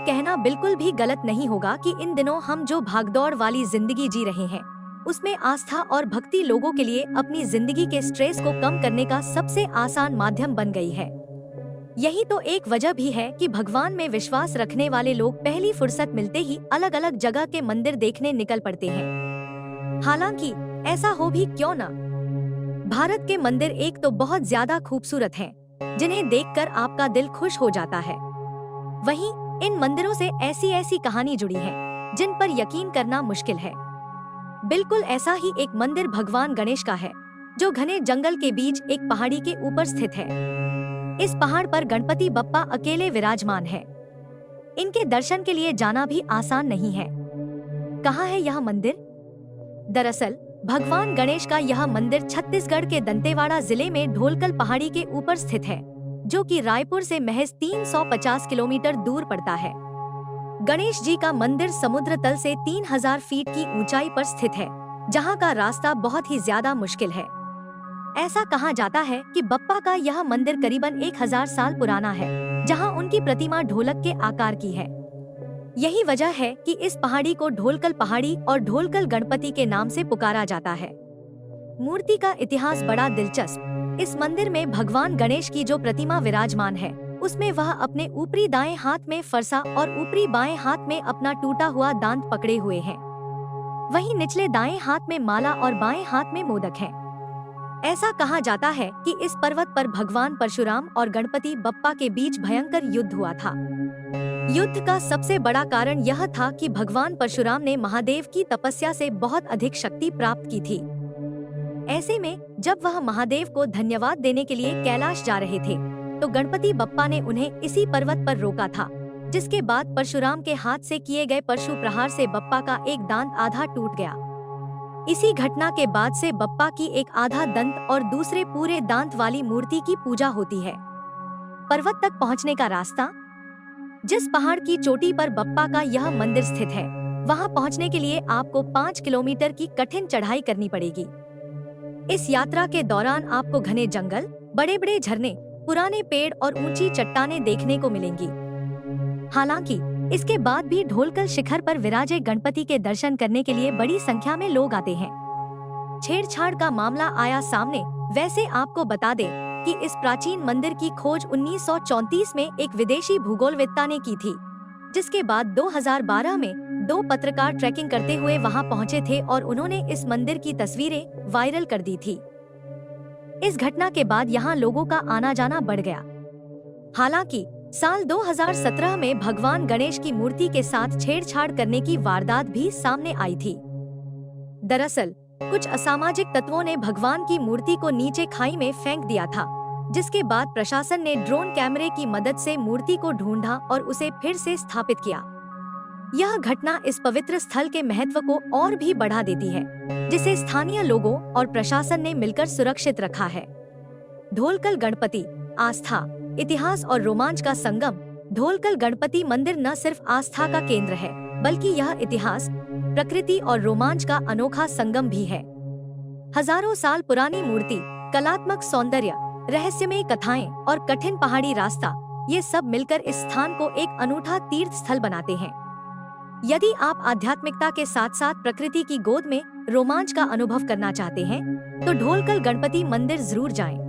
कहना बिल्कुल भी गलत नहीं होगा कि इन दिनों हम जो भागदौड़ वाली जिंदगी जी रहे हैं, उसमें आस्था और भक्ति लोगों के लिए अपनी जिंदगी के स्ट्रेस को कम करने का सबसे आसान माध्यम बन गई है। यही तो एक वजह भी है कि भगवान में विश्वास रखने वाले लोग पहली फुर्सत मिलते ही अलग अलग जगह के मंदिर देखने निकल पड़ते हैं। हालांकि ऐसा हो भी क्यों ना, भारत के मंदिर एक तो बहुत ज्यादा खूबसूरत हैं, जिन्हें देखकर आपका दिल खुश हो जाता है। वहीं इन मंदिरों से ऐसी ऐसी कहानी जुड़ी है जिन पर यकीन करना मुश्किल है। बिल्कुल ऐसा ही एक मंदिर भगवान गणेश का है, जो घने जंगल के बीच एक पहाड़ी के ऊपर स्थित है। इस पहाड़ पर गणपति बप्पा अकेले विराजमान है। इनके दर्शन के लिए जाना भी आसान नहीं है। कहाँ है यह मंदिर? दरअसल भगवान गणेश का यह मंदिर छत्तीसगढ़ के दंतेवाड़ा जिले में ढोलकल पहाड़ी के ऊपर स्थित है, जो कि रायपुर से महज 350 किलोमीटर दूर पड़ता है। गणेश जी का मंदिर समुद्र तल से 3000 फीट की ऊंचाई पर स्थित है, जहां का रास्ता बहुत ही ज्यादा मुश्किल है। ऐसा कहा जाता है कि बप्पा का यह मंदिर करीबन 1000 साल पुराना है, जहां उनकी प्रतिमा ढोलक के आकार की है। यही वजह है कि इस पहाड़ी को ढोलकल पहाड़ी और ढोलकल गणपति के नाम से पुकारा जाता है। मूर्ति का इतिहास बड़ा दिलचस्प। इस मंदिर में भगवान गणेश की जो प्रतिमा विराजमान है, उसमें वह अपने ऊपरी दाएं हाथ में फरसा और ऊपरी बाएं हाथ में अपना टूटा हुआ दांत पकड़े हुए हैं। वहीं निचले दाएं हाथ में माला और बाएं हाथ में मोदक है। ऐसा कहा जाता है कि इस पर्वत पर भगवान परशुराम और गणपति बप्पा के बीच भयंकर युद्ध हुआ था। युद्ध का सबसे बड़ा कारण यह था कि भगवान परशुराम ने महादेव की तपस्या से बहुत अधिक शक्ति प्राप्त की थी। ऐसे में जब वह महादेव को धन्यवाद देने के लिए कैलाश जा रहे थे, तो गणपति बप्पा ने उन्हें इसी पर्वत पर रोका था, जिसके बाद परशुराम के हाथ से किए गए परशु प्रहार से बप्पा का एक दांत आधा टूट गया। इसी घटना के बाद से बप्पा की एक आधा दंत और दूसरे पूरे दांत वाली मूर्ति की पूजा होती है। पर्वत तक पहुंचने का रास्ता? जिस पहाड़ की चोटी पर बप्पा का यह मंदिर स्थित है, वहां पहुंचने के लिए आपको 5 किलोमीटर की कठिन चढ़ाई करनी पड़ेगी। इस यात्रा के दौरान आपको घने जंगल, बड़े बड़े झरने, पुराने पेड़ और ऊंची चट्टानें देखने को मिलेंगी। हालांकि इसके बाद भी ढोलकल शिखर पर विराजे गणपति के दर्शन करने के लिए बड़ी संख्या में लोग आते हैं। छेड़छाड़ का मामला आया सामने। वैसे आपको बता दें कि इस प्राचीन मंदिर की खोज 1934 में एक विदेशी भूगोलवेत्ता ने की थी, जिसके बाद 2012 में 2 पत्रकार ट्रैकिंग करते हुए वहां पहुंचे थे और उन्होंने इस मंदिर की तस्वीरें वायरल कर दी थी। इस घटना के बाद यहां लोगों का आना जाना बढ़ गया। हालांकि साल 2017 में भगवान गणेश की मूर्ति के साथ छेड़छाड़ करने की वारदात भी सामने आई थी। दरअसल कुछ असामाजिक तत्वों ने भगवान की मूर्ति को नीचे खाई में फेंक दिया था, जिसके बाद प्रशासन ने ड्रोन कैमरे की मदद से मूर्ति को ढूंढा और उसे फिर से स्थापित किया। यह घटना इस पवित्र स्थल के महत्व को और भी बढ़ा देती है, जिसे स्थानीय लोगों और प्रशासन ने मिलकर सुरक्षित रखा है। ढोलकल गणपति, आस्था, इतिहास और रोमांच का संगम। ढोलकल गणपति मंदिर न सिर्फ आस्था का केंद्र है, बल्कि यह इतिहास, प्रकृति और रोमांच का अनोखा संगम भी है। हजारों साल पुरानी मूर्ति, कलात्मक सौंदर्य, रहस्यमय कथाएं और कठिन पहाड़ी रास्ता, ये सब मिलकर इस स्थान को एक अनूठा तीर्थ स्थल बनाते हैं। यदि आप आध्यात्मिकता के साथ साथ प्रकृति की गोद में रोमांच का अनुभव करना चाहते हैं, तो ढोलकल गणपति मंदिर जरूर जाएं।